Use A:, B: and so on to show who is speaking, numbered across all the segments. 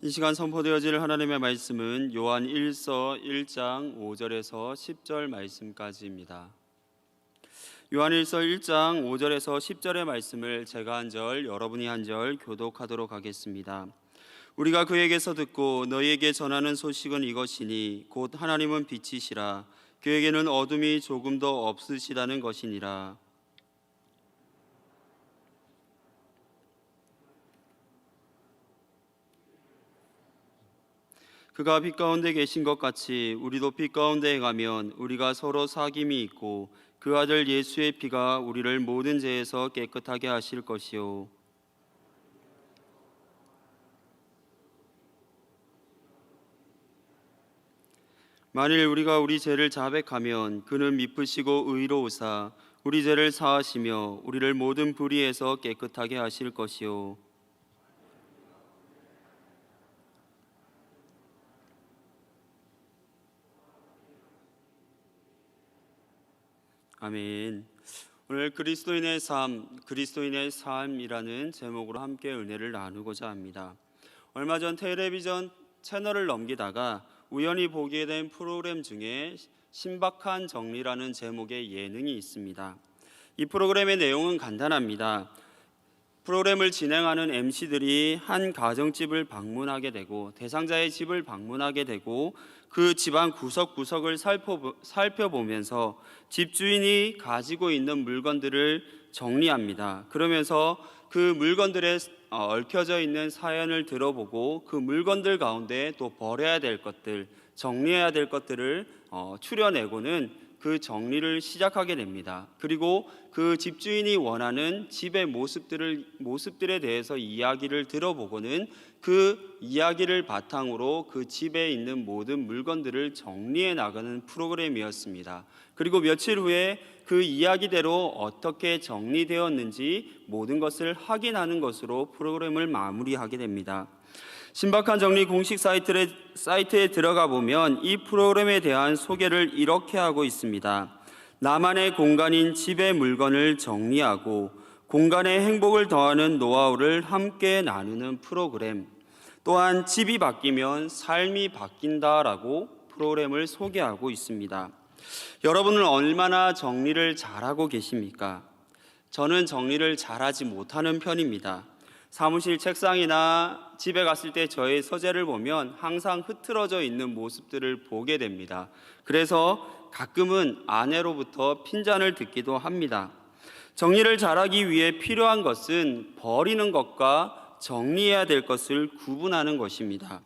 A: 이 시간 선포되어질 하나님의 말씀은 요한 1서 1장 5절에서 10절 말씀까지입니다. 요한 1서 1장 5절에서 10절의 말씀을 제가 한 절, 여러분이 한 절 교독하도록 하겠습니다. 우리가 그에게서 듣고 너희에게 전하는 소식은 이것이니 곧 하나님은 빛이시라 그에게는 어둠이 조금도 없으시다는 것이니라. 그가 빛 가운데 계신 것 같이 우리도 빛 가운데에 가면 우리가 서로 사귐이 있고 그 아들 예수의 피가 우리를 모든 죄에서 깨끗하게 하실 것이요. 만일 우리가 우리 죄를 자백하면 그는 미쁘시고 의로우사 우리 죄를 사하시며 우리를 모든 불의에서 깨끗하게 하실 것이요. 아멘. 오늘 그리스도인의 삶이라는 제목으로 함께 은혜를 나누고자 합니다. 얼마 전 텔레비전 채널을 넘기다가 우연히 보게 된 프로그램 중에 신박한 정리라는 제목의 예능이 있습니다. 이 프로그램의 내용은 간단합니다. 프로그램을 진행하는 MC들이 한 가정집을 방문하게 되고 대상자의 집을 방문하게 되고 그 집안 구석구석을 살펴보면서 집주인이 가지고 있는 물건들을 정리합니다. 그러면서 그 물건들에 얽혀져 있는 사연을 들어보고 그 물건들 가운데 또 버려야 될 것들, 정리해야 될 것들을 추려내고는 그 정리를 시작하게 됩니다. 그리고 그 집주인이 원하는 집의 모습들에 대해서 이야기를 들어보고는 그 이야기를 바탕으로 그 집에 있는 모든 물건들을 정리해 나가는 프로그램이었습니다. 그리고 며칠 후에 그 이야기대로 어떻게 정리되었는지 모든 것을 확인하는 것으로 프로그램을 마무리하게 됩니다. 신박한 정리 공식 사이트에 들어가 보면 이 프로그램에 대한 소개를 이렇게 하고 있습니다. 나만의 공간인 집의 물건을 정리하고 공간의 행복을 더하는 노하우를 함께 나누는 프로그램. 또한 집이 바뀌면 삶이 바뀐다라고 프로그램을 소개하고 있습니다. 여러분은 얼마나 정리를 잘하고 계십니까? 저는 정리를 잘하지 못하는 편입니다. 사무실 책상이나 집에 갔을 때 저의 서재를 보면 항상 흐트러져 있는 모습들을 보게 됩니다. 그래서 가끔은 아내로부터 핀잔을 듣기도 합니다. 정리를 잘하기 위해 필요한 것은 버리는 것과 정리해야 될 것을 구분하는 것입니다.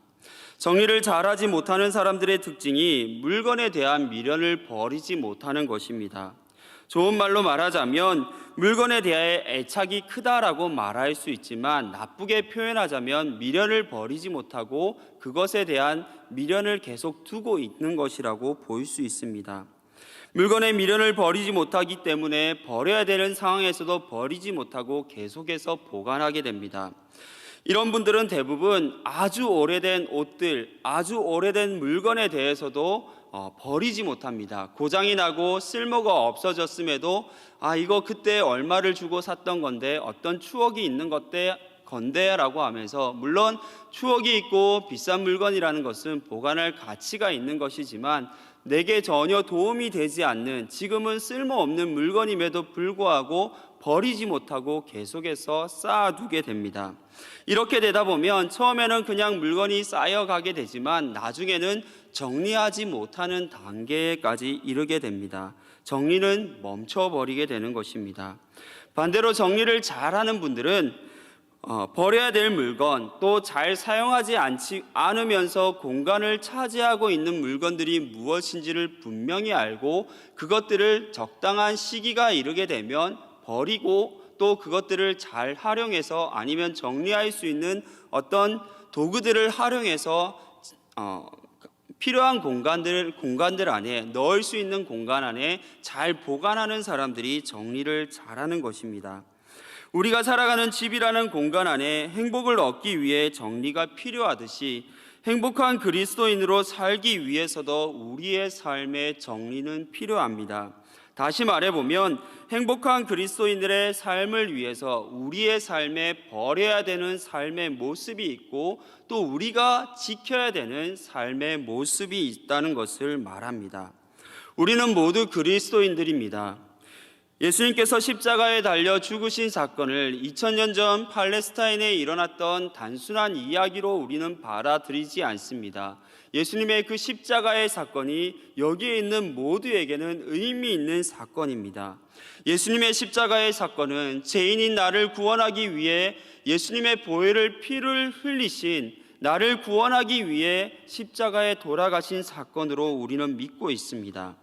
A: 정리를 잘하지 못하는 사람들의 특징이 물건에 대한 미련을 버리지 못하는 것입니다. 좋은 말로 말하자면 물건에 대해 애착이 크다라고 말할 수 있지만 나쁘게 표현하자면 미련을 버리지 못하고 그것에 대한 미련을 계속 두고 있는 것이라고 볼 수 있습니다. 물건의 미련을 버리지 못하기 때문에 버려야 되는 상황에서도 버리지 못하고 계속해서 보관하게 됩니다. 이런 분들은 대부분 아주 오래된 옷들, 아주 오래된 물건에 대해서도 버리지 못합니다. 고장이 나고 쓸모가 없어졌음에도 이거 그때 얼마를 주고 샀던 건데 어떤 추억이 있는 건데 라고 하면서, 물론 추억이 있고 비싼 물건이라는 것은 보관할 가치가 있는 것이지만 내게 전혀 도움이 되지 않는, 지금은 쓸모없는 물건임에도 불구하고 버리지 못하고 계속해서 쌓아두게 됩니다. 이렇게 되다 보면 처음에는 그냥 물건이 쌓여가게 되지만 나중에는 정리하지 못하는 단계까지 이르게 됩니다. 정리는 멈춰버리게 되는 것입니다. 반대로 정리를 잘하는 분들은 버려야 될 물건, 또 잘 사용하지 않으면서 공간을 차지하고 있는 물건들이 무엇인지를 분명히 알고 그것들을 적당한 시기가 이르게 되면 버리고, 또 그것들을 잘 활용해서 아니면 정리할 수 있는 어떤 도구들을 활용해서 필요한 공간들 안에, 넣을 수 있는 공간 안에 잘 보관하는 사람들이 정리를 잘하는 것입니다. 우리가 살아가는 집이라는 공간 안에 행복을 얻기 위해 정리가 필요하듯이 행복한 그리스도인으로 살기 위해서도 우리의 삶에 정리는 필요합니다. 다시 말해보면 행복한 그리스도인들의 삶을 위해서 우리의 삶에 버려야 되는 삶의 모습이 있고 또 우리가 지켜야 되는 삶의 모습이 있다는 것을 말합니다. 우리는 모두 그리스도인들입니다. 예수님께서 십자가에 달려 죽으신 사건을 2000년 전 팔레스타인에 일어났던 단순한 이야기로 우리는 받아들이지 않습니다. 예수님의 그 십자가의 사건이 여기에 있는 모두에게는 의미 있는 사건입니다. 예수님의 십자가의 사건은 죄인인 나를 구원하기 위해 예수님의 보혈을 피를 흘리신 나를 구원하기 위해 십자가에 돌아가신 사건으로 우리는 믿고 있습니다.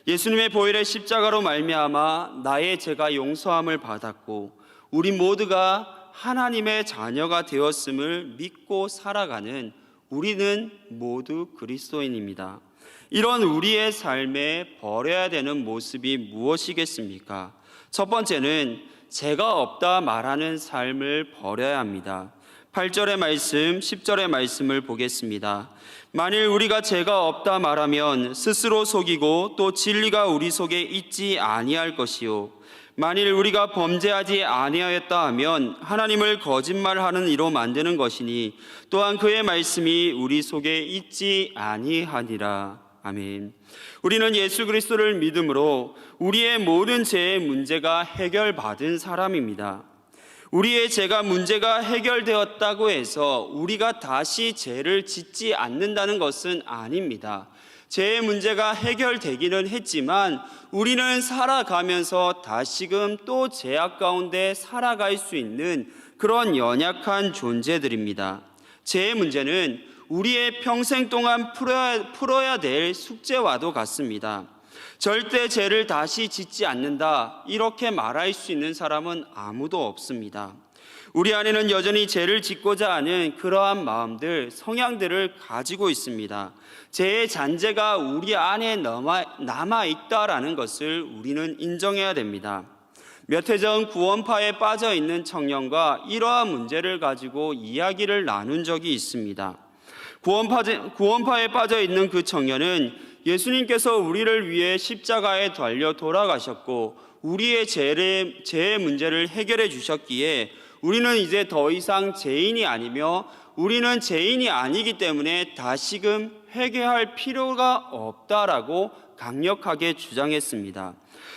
A: 예수님의 보혈의 십자가로 말미암아 나의 죄가 용서함을 받았고 우리 모두가 하나님의 자녀가 되었음을 믿고 살아가는 우리는 모두 그리스도인입니다. 이런 우리의 삶에 버려야 되는 모습이 무엇이겠습니까? 첫 번째는 죄가 없다 말하는 삶을 버려야 합니다. 8절의 말씀, 10절의 말씀을 보겠습니다. 만일 우리가 죄가 없다 말하면 스스로 속이고 또 진리가 우리 속에 있지 아니할 것이요 만일 우리가 범죄하지 아니하였다 하면 하나님을 거짓말하는 이로 만드는 것이니 또한 그의 말씀이 우리 속에 있지 아니하니라. 아멘. 우리는 예수 그리스도를 믿음으로 우리의 모든 죄의 문제가 해결받은 사람입니다. 우리의 죄가 문제가 해결되었다고 해서 우리가 다시 죄를 짓지 않는다는 것은 아닙니다. 죄의 문제가 해결되기는 했지만 우리는 살아가면서 다시금 또 죄악 가운데 살아갈 수 있는 그런 연약한 존재들입니다. 죄의 문제는 우리의 평생 동안 풀어야 될 숙제와도 같습니다. 절대 죄를 다시 짓지 않는다 이렇게 말할 수 있는 사람은 아무도 없습니다. 우리 안에는 여전히 죄를 짓고자 하는 그러한 마음들, 성향들을 가지고 있습니다. 죄의 잔재가 우리 안에 남아있다라는 것을 우리는 인정해야 됩니다. 몇 해 전 구원파에 빠져 있는 청년과 이러한 문제를 가지고 이야기를 나눈 적이 있습니다. 구원파에 빠져 있는 그 청년은 예수님께서 우리를 위해 십자가에 달려 돌아가셨고 우리의 죄의 문제를 해결해 주셨기에 우리는 이제 더 이상 죄인이 아니며 우리는 죄인이 아니기 때문에 다시금 회개할 필요가 없다라고 강력하게 주장했습니다.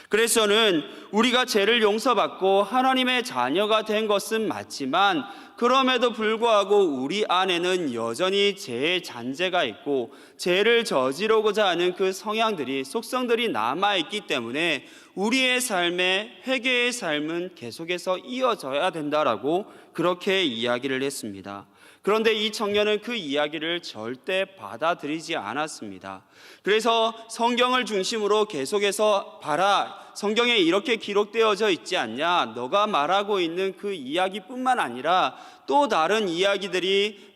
A: 그래서 저는 우리가 죄를 용서받고 하나님의 자녀가 된 것은 맞지만 그럼에도 불구하고 우리 안에는 여전히 죄의 잔재가 있고 죄를 저지르고자 하는 그 성향들이, 속성들이 남아있기 때문에 우리의 삶에 회개의 삶은 계속해서 이어져야 된다라고 그렇게 이야기를 했습니다. 그런데 이 청년은 그 이야기를 절대 받아들이지 않았습니다. 그래서 성경을 중심으로 계속해서 봐라, 성경에 이렇게 기록되어져 있지 않냐, 너가 말하고 있는 그 이야기뿐만 아니라 또 다른 이야기들이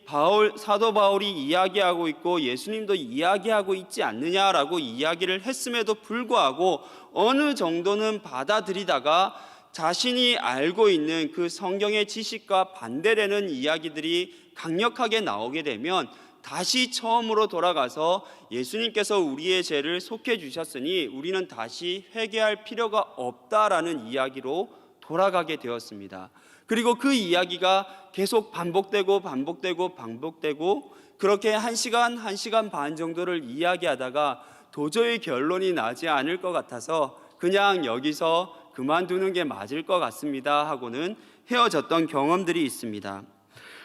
A: 사도 바울이 이야기하고 있고 예수님도 이야기하고 있지 않느냐라고 이야기를 했음에도 불구하고 어느 정도는 받아들이다가 자신이 알고 있는 그 성경의 지식과 반대되는 이야기들이 강력하게 나오게 되면 다시 처음으로 돌아가서 예수님께서 우리의 죄를 속해 주셨으니 우리는 다시 회개할 필요가 없다라는 이야기로 돌아가게 되었습니다. 그리고 그 이야기가 계속 반복되고 그렇게 1시간 반 정도를 이야기하다가 도저히 결론이 나지 않을 것 같아서 그냥 여기서 그만두는 게 맞을 것 같습니다 하고는 헤어졌던 경험들이 있습니다.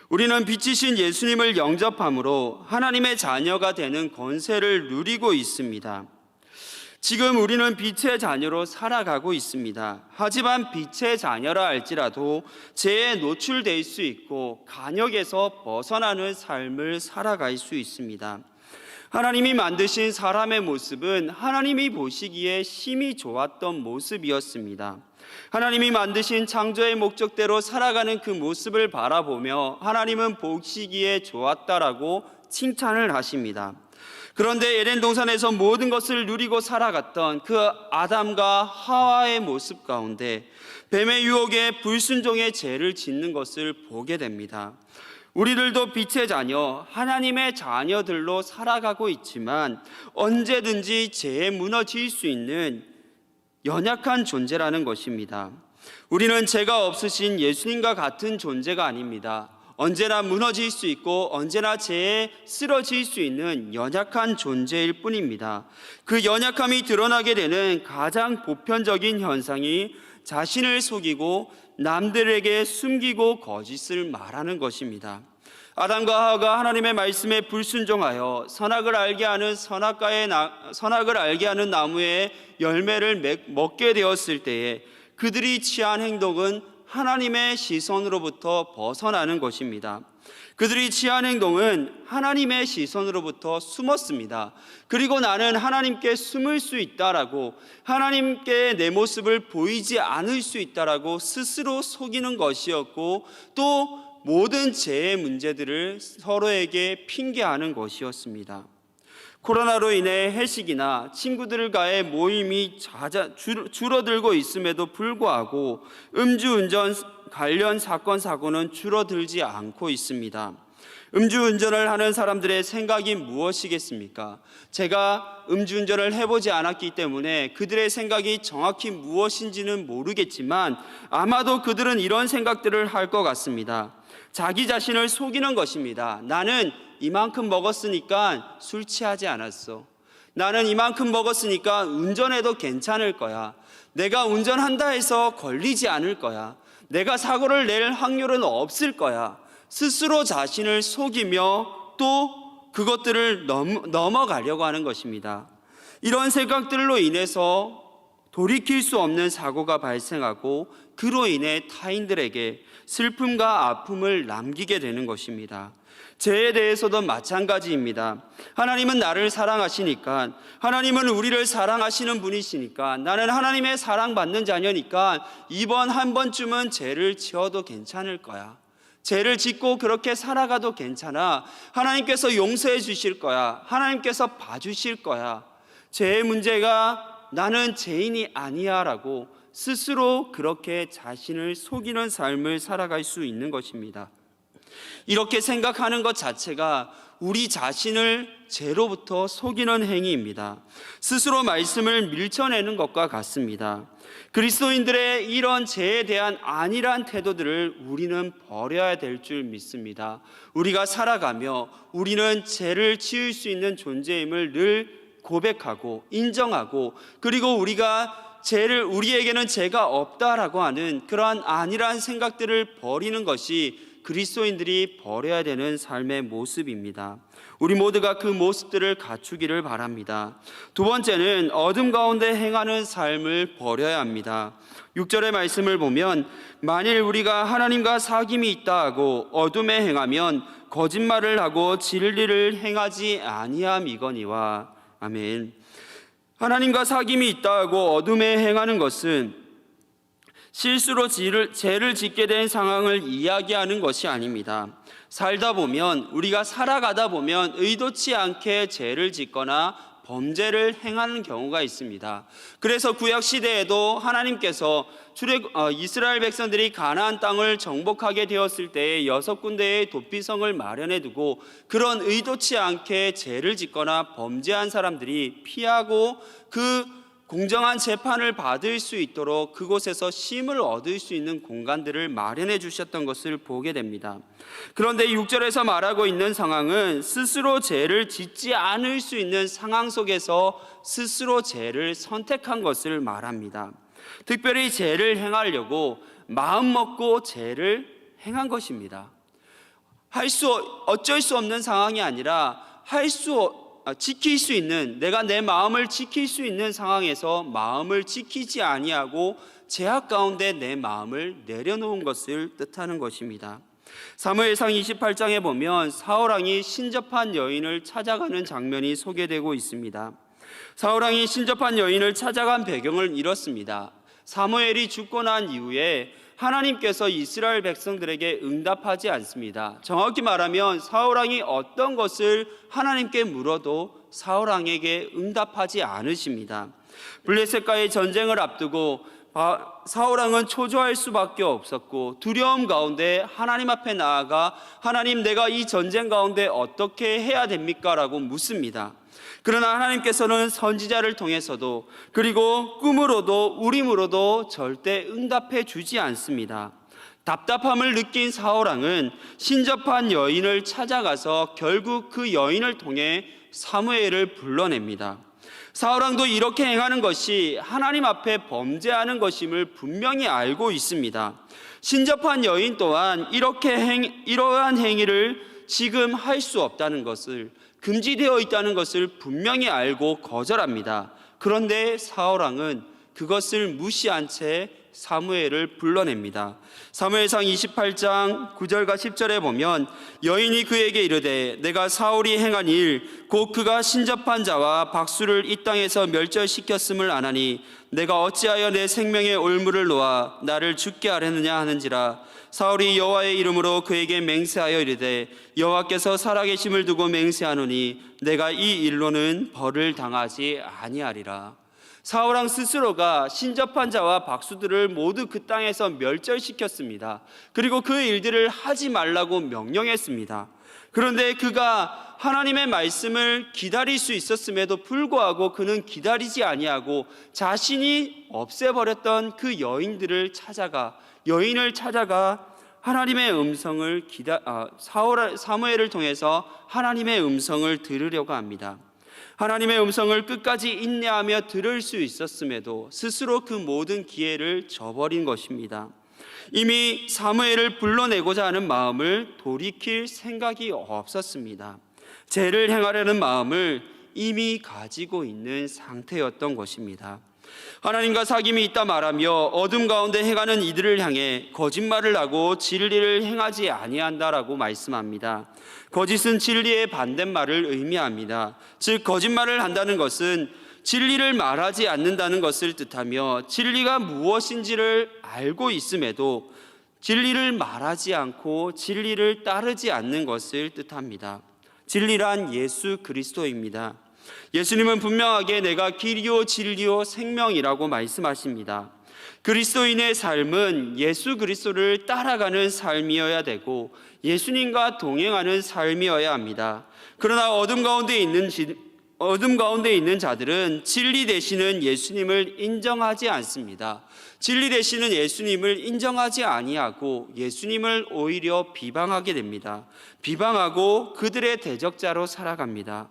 A: 우리는 빛이신 예수님을 영접함으로 하나님의 자녀가 되는 권세를 누리고 있습니다. 지금 우리는 빛의 자녀로 살아가고 있습니다. 하지만 빛의 자녀라 할지라도 죄에 노출될 수 있고 간역에서 벗어나는 삶을 살아갈 수 있습니다. 하나님이 만드신 사람의 모습은 하나님이 보시기에 심히 좋았던 모습이었습니다. 하나님이 만드신 창조의 목적대로 살아가는 그 모습을 바라보며 하나님은 보시기에 좋았다라고 칭찬을 하십니다. 그런데 에덴 동산에서 모든 것을 누리고 살아갔던 그 아담과 하와의 모습 가운데 뱀의 유혹에 불순종의 죄를 짓는 것을 보게 됩니다. 우리들도 빛의 자녀, 하나님의 자녀들로 살아가고 있지만 언제든지 죄에 무너질 수 있는 연약한 존재라는 것입니다. 우리는 죄가 없으신 예수님과 같은 존재가 아닙니다. 언제나 무너질 수 있고 언제나 죄에 쓰러질 수 있는 연약한 존재일 뿐입니다. 그 연약함이 드러나게 되는 가장 보편적인 현상이 자신을 속이고 남들에게 숨기고 거짓을 말하는 것입니다. 아담과 하와가 하나님의 말씀에 불순종하여 선악을 알게 하는 나무의 열매를 먹게 되었을 때에 그들이 취한 행동은 하나님의 시선으로부터 벗어나는 것입니다. 그들이 취한 행동은 하나님의 시선으로부터 숨었습니다. 그리고 나는 하나님께 숨을 수 있다라고, 하나님께 내 모습을 보이지 않을 수 있다라고 스스로 속이는 것이었고, 또 모든 죄의 문제들을 서로에게 핑계하는 것이었습니다. 코로나로 인해 회식이나 친구들과의 모임이 줄어들고 있음에도 불구하고 음주운전 관련 사건 사고는 줄어들지 않고 있습니다. 음주운전을 하는 사람들의 생각이 무엇이겠습니까? 제가 음주운전을 해보지 않았기 때문에 그들의 생각이 정확히 무엇인지는 모르겠지만 아마도 그들은 이런 생각들을 할 것 같습니다. 자기 자신을 속이는 것입니다. 나는 이만큼 먹었으니까 술 취하지 않았어. 나는 이만큼 먹었으니까 운전해도 괜찮을 거야. 내가 운전한다 해서 걸리지 않을 거야. 내가 사고를 낼 확률은 없을 거야. 스스로 자신을 속이며 또 그것들을 넘어가려고 하는 것입니다. 이런 생각들로 인해서 돌이킬 수 없는 사고가 발생하고 그로 인해 타인들에게 슬픔과 아픔을 남기게 되는 것입니다. 죄에 대해서도 마찬가지입니다. 하나님은 나를 사랑하시니까, 하나님은 우리를 사랑하시는 분이시니까, 나는 하나님의 사랑받는 자녀니까 이번 한 번쯤은 죄를 지어도 괜찮을 거야. 죄를 짓고 그렇게 살아가도 괜찮아. 하나님께서 용서해 주실 거야. 하나님께서 봐주실 거야. 죄의 문제가 나는 죄인이 아니야 라고 스스로 그렇게 자신을 속이는 삶을 살아갈 수 있는 것입니다. 이렇게 생각하는 것 자체가 우리 자신을 죄로부터 속이는 행위입니다. 스스로 말씀을 밀쳐내는 것과 같습니다. 그리스도인들의 이런 죄에 대한 안일한 태도들을 우리는 버려야 될 줄 믿습니다. 우리가 살아가며 우리는 죄를 지을 수 있는 존재임을 늘 고백하고 인정하고, 그리고 우리에게는 죄가 없다라고 하는 그러한 안일한 생각들을 버리는 것이 그리스도인들이 버려야 되는 삶의 모습입니다. 우리 모두가 그 모습들을 갖추기를 바랍니다. 두 번째는 어둠 가운데 행하는 삶을 버려야 합니다. 6절의 말씀을 보면 만일 우리가 하나님과 사귐이 있다 하고 어둠에 행하면 거짓말을 하고 진리를 행하지 아니함이거니와. 아멘. 하나님과 사귐이 있다 하고 어둠에 행하는 것은 실수로 죄를 짓게 된 상황을 이야기하는 것이 아닙니다. 살다 보면, 우리가 살아가다 보면 의도치 않게 죄를 짓거나 범죄를 행하는 경우가 있습니다. 그래서 구약 시대에도 하나님께서 이스라엘 백성들이 가나안 땅을 정복하게 되었을 때에 6군데의 도피성을 마련해 두고 그런 의도치 않게 죄를 짓거나 범죄한 사람들이 피하고 그 공정한 재판을 받을 수 있도록 그곳에서 쉼을 얻을 수 있는 공간들을 마련해 주셨던 것을 보게 됩니다. 그런데 6절에서 말하고 있는 상황은 스스로 죄를 짓지 않을 수 있는 상황 속에서 스스로 죄를 선택한 것을 말합니다. 특별히 죄를 행하려고 마음 먹고 죄를 행한 것입니다. 어쩔 수 없는 상황이 아니라 지킬 수 있는, 내가 내 마음을 지킬 수 있는 상황에서 마음을 지키지 아니하고 죄악 가운데 내 마음을 내려놓은 것을 뜻하는 것입니다. 사무엘상 28장에 보면 사울왕이 신접한 여인을 찾아가는 장면이 소개되고 있습니다. 사울왕이 신접한 여인을 찾아간 배경을 이렇습니다. 사무엘이 죽고 난 이후에 하나님께서 이스라엘 백성들에게 응답하지 않습니다. 정확히 말하면 사울왕이 어떤 것을 하나님께 물어도 사울왕에게 응답하지 않으십니다. 블레셋과의 전쟁을 앞두고 사울왕은 초조할 수밖에 없었고 두려움 가운데 하나님 앞에 나아가 하나님, 내가 이 전쟁 가운데 어떻게 해야 됩니까? 라고 묻습니다. 그러나 하나님께서는 선지자를 통해서도 그리고 꿈으로도 우림으로도 절대 응답해 주지 않습니다. 답답함을 느낀 사울왕은 신접한 여인을 찾아가서 결국 그 여인을 통해 사무엘을 불러냅니다. 사울왕도 이렇게 행하는 것이 하나님 앞에 범죄하는 것임을 분명히 알고 있습니다. 신접한 여인 또한 이러한 행위를 지금 할 수 없다는 것을, 금지되어 있다는 것을 분명히 알고 거절합니다. 그런데 사울왕은 그것을 무시한 채 사무엘을 불러냅니다. 사무엘상 28장 9절과 10절에 보면 여인이 그에게 이르되 내가 사울이 행한 일 곧 그가 신접한 자와 박수를 이 땅에서 멸절시켰음을 아나니 내가 어찌하여 내 생명의 올무를 놓아 나를 죽게 하려느냐 하는지라. 사울이 여호와의 이름으로 그에게 맹세하여 이르되 여호와께서 살아계심을 두고 맹세하노니 내가 이 일로는 벌을 당하지 아니하리라. 사울왕 스스로가 신접한 자와 박수들을 모두 그 땅에서 멸절시켰습니다. 그리고 그 일들을 하지 말라고 명령했습니다. 그런데 그가 하나님의 말씀을 기다릴 수 있었음에도 불구하고 그는 기다리지 아니하고 자신이 없애버렸던 그 여인을 찾아가 하나님의 음성을 사무엘을 통해서 하나님의 음성을 들으려고 합니다. 하나님의 음성을 끝까지 인내하며 들을 수 있었음에도 스스로 그 모든 기회를 저버린 것입니다. 이미 사무엘을 불러내고자 하는 마음을 돌이킬 생각이 없었습니다. 죄를 행하려는 마음을 이미 가지고 있는 상태였던 것입니다. 하나님과 사귐이 있다 말하며 어둠 가운데 행하는 이들을 향해 거짓말을 하고 진리를 행하지 아니한다라고 말씀합니다. 거짓은 진리의 반대말을 의미합니다. 즉 거짓말을 한다는 것은 진리를 말하지 않는다는 것을 뜻하며 진리가 무엇인지를 알고 있음에도 진리를 말하지 않고 진리를 따르지 않는 것을 뜻합니다. 진리란 예수 그리스도입니다. 예수님은 분명하게 내가 길이요 진리요 생명이라고 말씀하십니다. 그리스도인의 삶은 예수 그리스도를 따라가는 삶이어야 되고 예수님과 동행하는 삶이어야 합니다. 그러나 어둠 가운데 있는 자들은 진리 되시는 예수님을 인정하지 않습니다. 진리 되시는 예수님을 인정하지 아니하고 예수님을 오히려 비방하게 됩니다. 비방하고 그들의 대적자로 살아갑니다.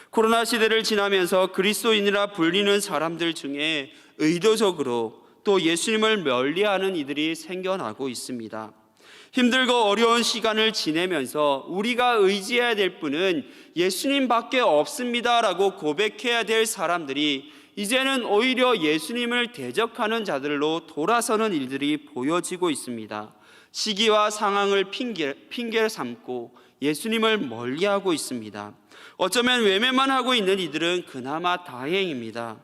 A: 코로나 시대를 지나면서 그리스도인이라 불리는 사람들 중에 의도적으로 또 예수님을 멀리하는 이들이 생겨나고 있습니다. 힘들고 어려운 시간을 지내면서 우리가 의지해야 될 분은 예수님밖에 없습니다라고 고백해야 될 사람들이 이제는 오히려 예수님을 대적하는 자들로 돌아서는 일들이 보여지고 있습니다. 시기와 상황을 핑계를 삼고 예수님을 멀리하고 있습니다. 어쩌면 외면만 하고 있는 이들은 그나마 다행입니다.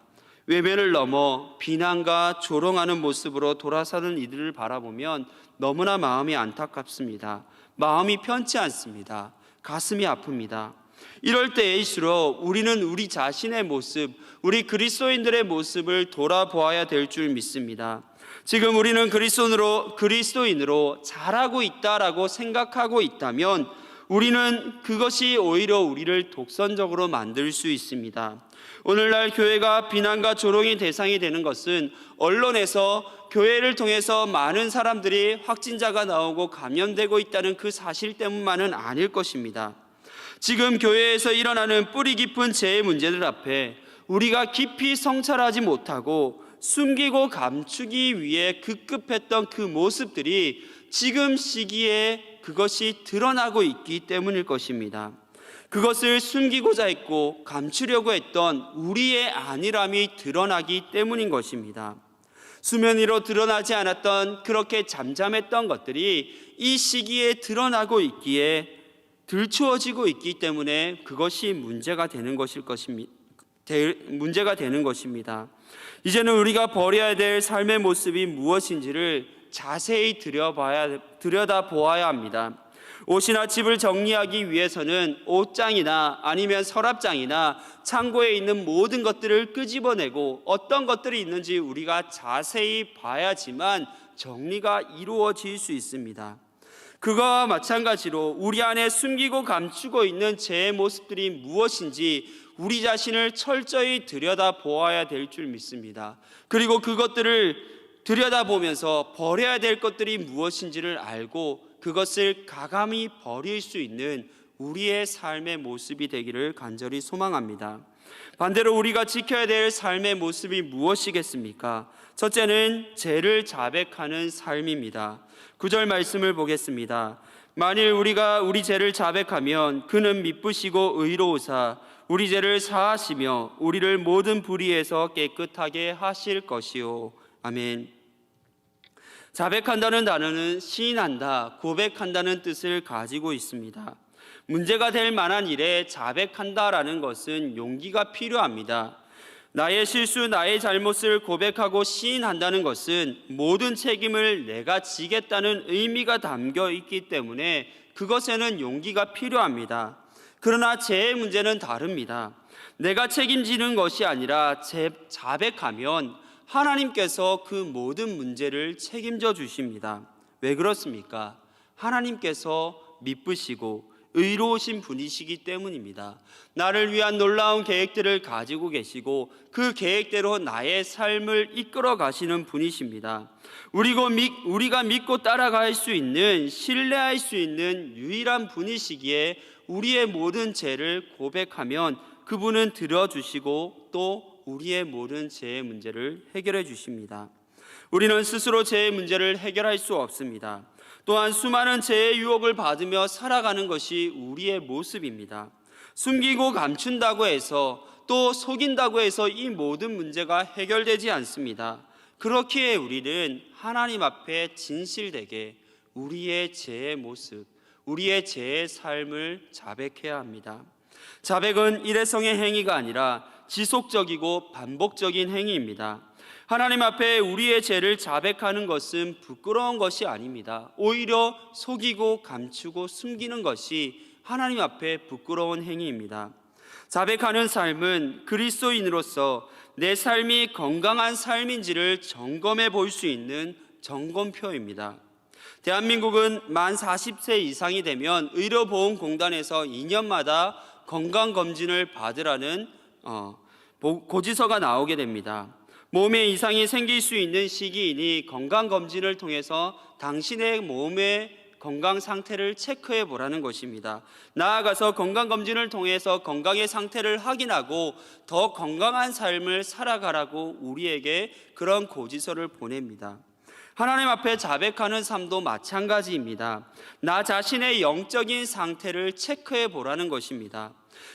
A: 외면을 넘어 비난과 조롱하는 모습으로 돌아서는 이들을 바라보면 너무나 마음이 안타깝습니다. 마음이 편치 않습니다. 가슴이 아픕니다. 이럴 때일수록 우리는 우리 자신의 모습, 우리 그리스도인들의 모습을 돌아보아야 될 줄 믿습니다. 지금 우리는 그리스도인으로 잘하고 있다라고 생각하고 있다면 우리는 그것이 오히려 우리를 독선적으로 만들 수 있습니다. 오늘날 교회가 비난과 조롱의 대상이 되는 것은 언론에서 교회를 통해서 많은 사람들이 확진자가 나오고 감염되고 있다는 그 사실 때문만은 아닐 것입니다. 지금 교회에서 일어나는 뿌리 깊은 죄의 문제들 앞에 우리가 깊이 성찰하지 못하고 숨기고 감추기 위해 급급했던 그 모습들이 지금 시기에 그것이 드러나고 있기 때문일 것입니다. 그것을 숨기고자 했고 감추려고 했던 우리의 안일함이 드러나기 때문인 것입니다. 수면 위로 드러나지 않았던 그렇게 잠잠했던 것들이 이 시기에 드러나고 있기에 들추어지고 있기 때문에 그것이 문제가 되는 것입니다. 이제는 우리가 버려야 될 삶의 모습이 무엇인지를 자세히 들여다보아야 합니다. 옷이나 집을 정리하기 위해서는 옷장이나 아니면 서랍장이나 창고에 있는 모든 것들을 끄집어내고 어떤 것들이 있는지 우리가 자세히 봐야지만 정리가 이루어질 수 있습니다. 그거와 마찬가지로 우리 안에 숨기고 감추고 있는 죄의 모습들이 무엇인지 우리 자신을 철저히 들여다보아야 될 줄 믿습니다. 그리고 그것들을 들여다보면서 버려야 될 것들이 무엇인지를 알고 그것을 가감히 버릴 수 있는 우리의 삶의 모습이 되기를 간절히 소망합니다. 반대로 우리가 지켜야 될 삶의 모습이 무엇이겠습니까? 첫째는 죄를 자백하는 삶입니다. 9절 말씀을 보겠습니다. 만일 우리가 우리 죄를 자백하면 그는 미쁘시고 의로우사 우리 죄를 사하시며 우리를 모든 불의에서 깨끗하게 하실 것이요. 아멘. 자백한다는 단어는 시인한다, 고백한다는 뜻을 가지고 있습니다. 문제가 될 만한 일에 자백한다라는 것은 용기가 필요합니다. 나의 실수, 나의 잘못을 고백하고 시인한다는 것은 모든 책임을 내가 지겠다는 의미가 담겨 있기 때문에 그것에는 용기가 필요합니다. 그러나 죄의 문제는 다릅니다. 내가 책임지는 것이 아니라 자백하면 하나님께서 그 모든 문제를 책임져 주십니다. 왜 그렇습니까? 하나님께서 미쁘시고 의로우신 분이시기 때문입니다. 나를 위한 놀라운 계획들을 가지고 계시고 그 계획대로 나의 삶을 이끌어 가시는 분이십니다. 우리가 믿고 따라갈 수 있는, 신뢰할 수 있는 유일한 분이시기에 우리의 모든 죄를 고백하면 그분은 들어주시고 또 우리의 모든 죄의 문제를 해결해 주십니다. 우리는 스스로 죄의 문제를 해결할 수 없습니다. 또한 수많은 죄의 유혹을 받으며 살아가는 것이 우리의 모습입니다. 숨기고 감춘다고 해서 또 속인다고 해서 이 모든 문제가 해결되지 않습니다. 그렇기에 우리는 하나님 앞에 진실되게 우리의 죄의 모습, 우리의 죄의 삶을 자백해야 합니다. 자백은 일회성의 행위가 아니라 지속적이고 반복적인 행위입니다. 하나님 앞에 우리의 죄를 자백하는 것은 부끄러운 것이 아닙니다. 오히려 속이고 감추고 숨기는 것이 하나님 앞에 부끄러운 행위입니다. 자백하는 삶은 그리스도인으로서 내 삶이 건강한 삶인지를 점검해 볼 수 있는 점검표입니다. 대한민국은 만 40세 이상이 되면 의료보험공단에서 2년마다 건강검진을 받으라는 고지서가 나오게 됩니다. 몸에 이상이 생길 수 있는 시기이니 건강검진을 통해서 당신의 몸의 건강 상태를 체크해 보라는 것입니다. 나아가서 건강검진을 통해서 건강의 상태를 확인하고 더 건강한 삶을 살아가라고 우리에게 그런 고지서를 보냅니다. 하나님 앞에 자백하는 삶도 마찬가지입니다. 나 자신의 영적인 상태를 체크해 보라는 것입니다.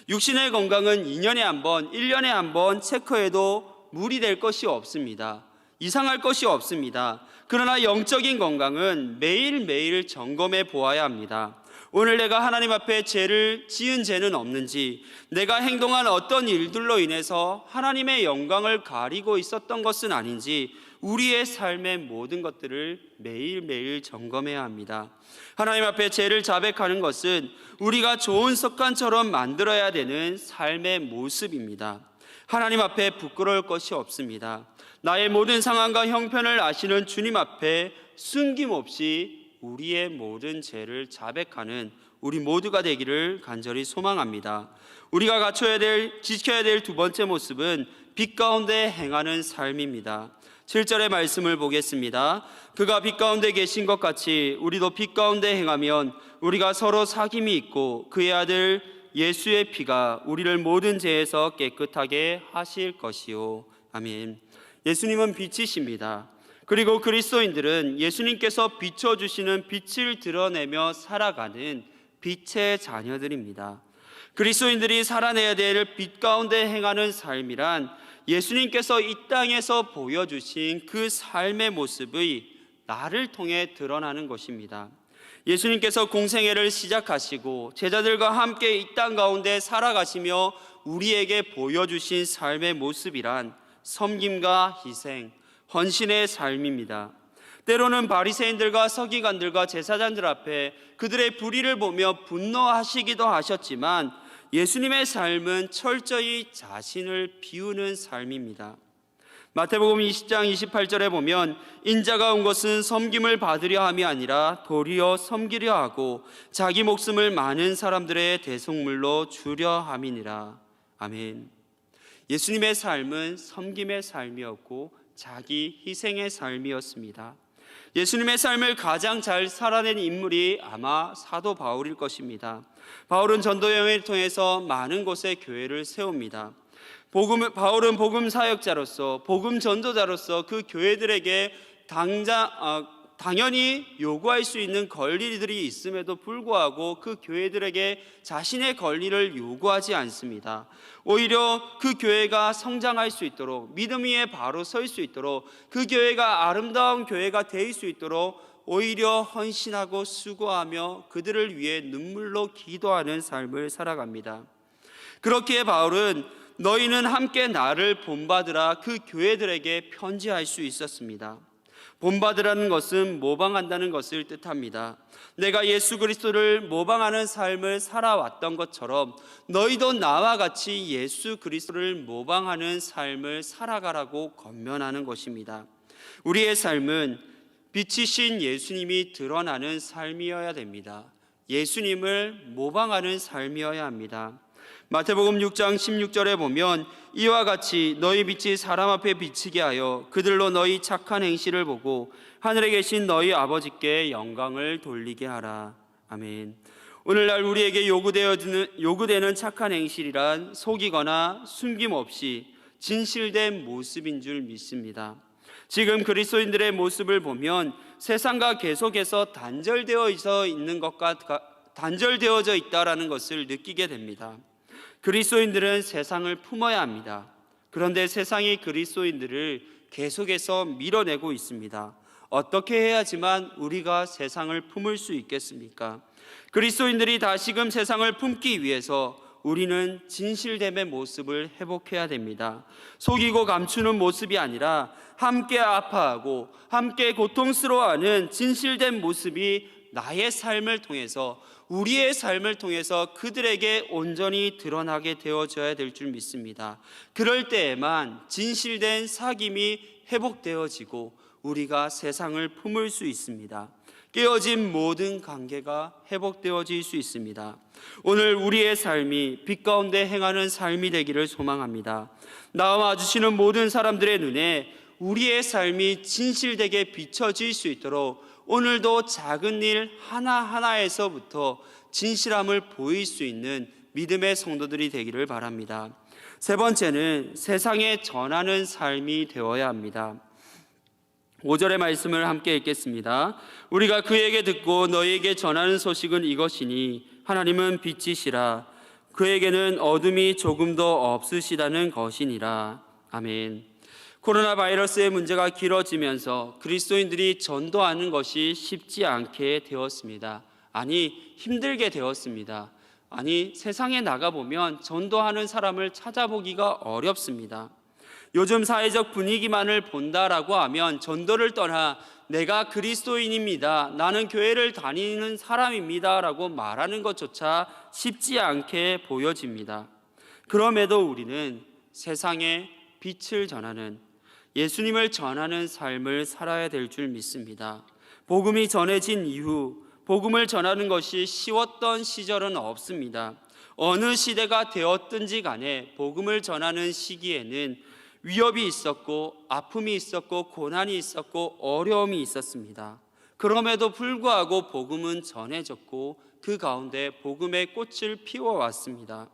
A: 육신의 건강은 2년에 한 번, 1년에 한 번 체크해도 무리될 것이 없습니다. 이상할 것이 없습니다. 그러나 영적인 건강은 매일매일 점검해 보아야 합니다. 오늘 내가 하나님 앞에 죄를 지은 죄는 없는지, 내가 행동한 어떤 일들로 인해서 하나님의 영광을 가리고 있었던 것은 아닌지 우리의 삶의 모든 것들을 매일매일 점검해야 합니다. 하나님 앞에 죄를 자백하는 것은 우리가 좋은 습관처럼 만들어야 되는 삶의 모습입니다. 하나님 앞에 부끄러울 것이 없습니다. 나의 모든 상황과 형편을 아시는 주님 앞에 숨김없이 우리의 모든 죄를 자백하는 우리 모두가 되기를 간절히 소망합니다. 우리가 지켜야 될 두 번째 모습은 빛 가운데 행하는 삶입니다. 7절의 말씀을 보겠습니다. 그가 빛 가운데 계신 것 같이 우리도 빛 가운데 행하면 우리가 서로 사귐이 있고 그의 아들 예수의 피가 우리를 모든 죄에서 깨끗하게 하실 것이요. 아멘. 예수님은 빛이십니다. 그리고 그리스도인들은 예수님께서 비춰주시는 빛을 드러내며 살아가는 빛의 자녀들입니다. 그리스도인들이 살아내야 될 빛 가운데 행하는 삶이란 예수님께서 이 땅에서 보여주신 그 삶의 모습의 나를 통해 드러나는 것입니다. 예수님께서 공생애를 시작하시고 제자들과 함께 이 땅 가운데 살아가시며 우리에게 보여주신 삶의 모습이란 섬김과 희생, 헌신의 삶입니다. 때로는 바리새인들과 서기관들과 제사장들 앞에 그들의 불의를 보며 분노하시기도 하셨지만 예수님의 삶은 철저히 자신을 비우는 삶입니다. 마태복음 20장 28절에 보면 인자가 온 것은 섬김을 받으려 함이 아니라 도리어 섬기려 하고 자기 목숨을 많은 사람들의 대속물로 주려 함이니라. 아멘. 예수님의 삶은 섬김의 삶이었고 자기 희생의 삶이었습니다. 예수님의 삶을 가장 잘 살아낸 인물이 아마 사도 바울일 것입니다. 바울은 전도 여행을 통해서 많은 곳에 교회를 세웁니다. 바울은 복음 사역자로서, 복음 전도자로서 그 교회들에게 당연히 요구할 수 있는 권리들이 있음에도 불구하고 그 교회들에게 자신의 권리를 요구하지 않습니다. 오히려 그 교회가 성장할 수 있도록, 믿음 위에 바로 설 수 있도록, 그 교회가 아름다운 교회가 될 수 있도록 오히려 헌신하고 수고하며 그들을 위해 눈물로 기도하는 삶을 살아갑니다. 그렇기에 바울은 너희는 함께 나를 본받으라 그 교회들에게 편지할 수 있었습니다. 본받으라는 것은 모방한다는 것을 뜻합니다. 내가 예수 그리스도를 모방하는 삶을 살아왔던 것처럼 너희도 나와 같이 예수 그리스도를 모방하는 삶을 살아가라고 권면하는 것입니다. 우리의 삶은 빛이신 예수님이 드러나는 삶이어야 됩니다. 예수님을 모방하는 삶이어야 합니다. 마태복음 6장 16절에 보면 이와 같이 너희 빛이 사람 앞에 비치게 하여 그들로 너희 착한 행실을 보고 하늘에 계신 너희 아버지께 영광을 돌리게 하라. 아멘. 오늘날 우리에게 요구되는 착한 행실이란 속이거나 숨김없이 진실된 모습인 줄 믿습니다. 지금 그리스도인들의 모습을 보면 세상과 계속해서 단절되어져 있다라는 것을 느끼게 됩니다. 그리스도인들은 세상을 품어야 합니다. 그런데 세상이 그리스도인들을 계속해서 밀어내고 있습니다. 어떻게 해야지만 우리가 세상을 품을 수 있겠습니까? 그리스도인들이 다시금 세상을 품기 위해서 우리는 진실됨의 모습을 회복해야 됩니다. 속이고 감추는 모습이 아니라 함께 아파하고 함께 고통스러워하는 진실된 모습이 나의 삶을 통해서, 우리의 삶을 통해서 그들에게 온전히 드러나게 되어져야 될 줄 믿습니다. 그럴 때에만 진실된 사귐이 회복되어지고 우리가 세상을 품을 수 있습니다. 깨어진 모든 관계가 회복되어질 수 있습니다. 오늘 우리의 삶이 빛 가운데 행하는 삶이 되기를 소망합니다. 나와 마주치는 모든 사람들의 눈에 우리의 삶이 진실되게 비춰질 수 있도록 오늘도 작은 일 하나하나에서부터 진실함을 보일 수 있는 믿음의 성도들이 되기를 바랍니다. 세 번째는 세상에 전하는 삶이 되어야 합니다. 5절의 말씀을 함께 읽겠습니다. 우리가 그에게 듣고 너희에게 전하는 소식은 이것이니 하나님은 빛이시라 그에게는 어둠이 조금도 없으시다는 것이니라. 아멘. 코로나 바이러스의 문제가 길어지면서 그리스도인들이 전도하는 것이 쉽지 않게 되었습니다. 아니, 힘들게 되었습니다. 아니, 세상에 나가보면 전도하는 사람을 찾아보기가 어렵습니다. 요즘 사회적 분위기만을 본다라고 하면 전도를 떠나 내가 그리스도인입니다, 나는 교회를 다니는 사람입니다 라고 말하는 것조차 쉽지 않게 보여집니다. 그럼에도 우리는 세상에 빛을 전하는, 예수님을 전하는 삶을 살아야 될 줄 믿습니다. 복음이 전해진 이후 복음을 전하는 것이 쉬웠던 시절은 없습니다. 어느 시대가 되었든지 간에 복음을 전하는 시기에는 위협이 있었고 아픔이 있었고 고난이 있었고 어려움이 있었습니다. 그럼에도 불구하고 복음은 전해졌고 그 가운데 복음의 꽃을 피워왔습니다.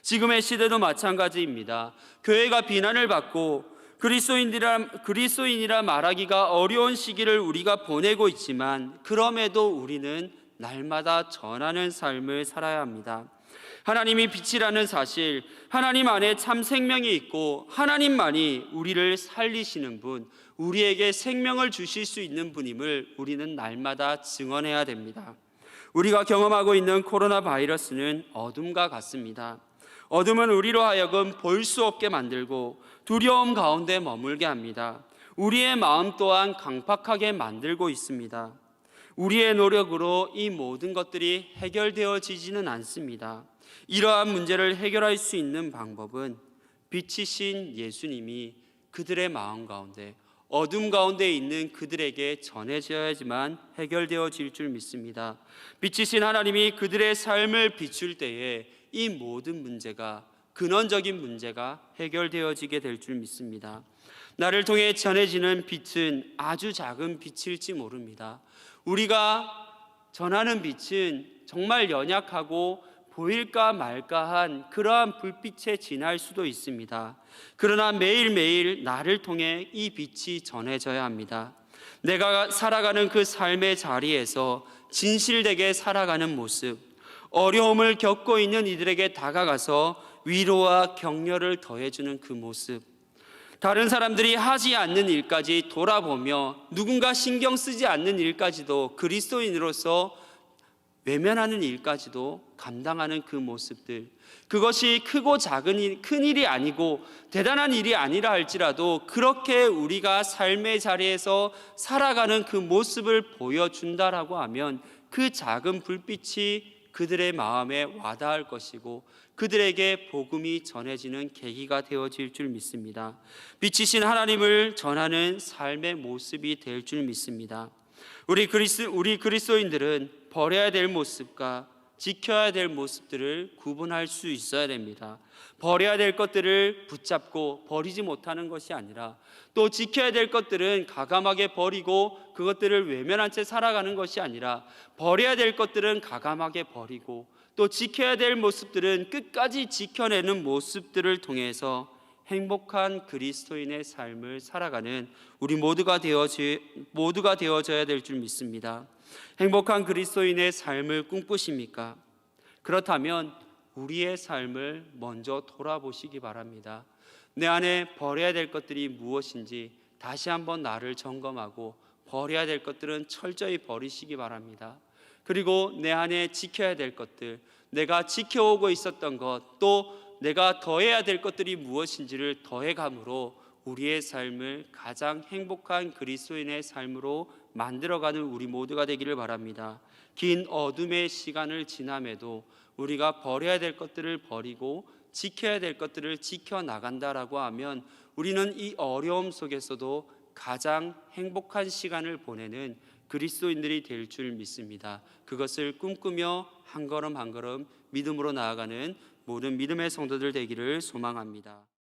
A: 지금의 시대도 마찬가지입니다. 교회가 비난을 받고 그리스도인이라 말하기가 어려운 시기를 우리가 보내고 있지만 그럼에도 우리는 날마다 전하는 삶을 살아야 합니다. 하나님이 빛이라는 사실, 하나님 안에 참 생명이 있고 하나님만이 우리를 살리시는 분, 우리에게 생명을 주실 수 있는 분임을 우리는 날마다 증언해야 됩니다. 우리가 경험하고 있는 코로나 바이러스는 어둠과 같습니다. 어둠은 우리로 하여금 볼 수 없게 만들고 두려움 가운데 머물게 합니다. 우리의 마음 또한 강팍하게 만들고 있습니다. 우리의 노력으로 이 모든 것들이 해결되어지지는 않습니다. 이러한 문제를 해결할 수 있는 방법은 빛이신 예수님이 그들의 마음 가운데, 어둠 가운데 있는 그들에게 전해져야지만 해결되어질 줄 믿습니다. 빛이신 하나님이 그들의 삶을 비출 때에 이 모든 문제가 근원적인 문제가 해결되어지게 될 줄 믿습니다. 나를 통해 전해지는 빛은 아주 작은 빛일지 모릅니다. 우리가 전하는 빛은 정말 연약하고 보일까 말까한 그러한 불빛에 지날 수도 있습니다. 그러나 매일매일 나를 통해 이 빛이 전해져야 합니다. 내가 살아가는 그 삶의 자리에서 진실되게 살아가는 모습, 어려움을 겪고 있는 이들에게 다가가서 위로와 격려를 더해주는 그 모습, 다른 사람들이 하지 않는 일까지 돌아보며 누군가 신경 쓰지 않는 일까지도 그리스도인으로서 외면하는 일까지도 감당하는 그 모습들, 그것이 크고 작은 일, 큰 일이 아니고 대단한 일이 아니라 할지라도 그렇게 우리가 삶의 자리에서 살아가는 그 모습을 보여준다라고 하면 그 작은 불빛이 그들의 마음에 와닿을 것이고 그들에게 복음이 전해지는 계기가 되어질 줄 믿습니다. 빛이신 하나님을 전하는 삶의 모습이 될 줄 믿습니다. 우리 그리스도인들은 버려야 될 모습과 지켜야 될 모습들을 구분할 수 있어야 됩니다. 버려야 될 것들을 붙잡고 버리지 못하는 것이 아니라 또 지켜야 될 것들은 가감하게 버리고 그것들을 외면한 채 살아가는 것이 아니라 버려야 될 것들은 가감하게 버리고 또 지켜야 될 모습들은 끝까지 지켜내는 모습들을 통해서 행복한 그리스도인의 삶을 살아가는 우리 모두가 되어져야 될 줄 믿습니다. 행복한 그리스도인의 삶을 꿈꾸십니까? 그렇다면 우리의 삶을 먼저 돌아보시기 바랍니다. 내 안에 버려야 될 것들이 무엇인지 다시 한번 나를 점검하고 버려야 될 것들은 철저히 버리시기 바랍니다. 그리고 내 안에 지켜야 될 것들, 내가 지켜오고 있었던 것, 또 내가 더해야 될 것들이 무엇인지를 더해감으로 우리의 삶을 가장 행복한 그리스도인의 삶으로 만들어가는 우리 모두가 되기를 바랍니다. 긴 어둠의 시간을 지남에도 우리가 버려야 될 것들을 버리고 지켜야 될 것들을 지켜나간다라고 하면 우리는 이 어려움 속에서도 가장 행복한 시간을 보내는 그리스도인들이 될 줄 믿습니다. 그것을 꿈꾸며 한 걸음 한 걸음 믿음으로 나아가는 모든 믿음의 성도들 되기를 소망합니다.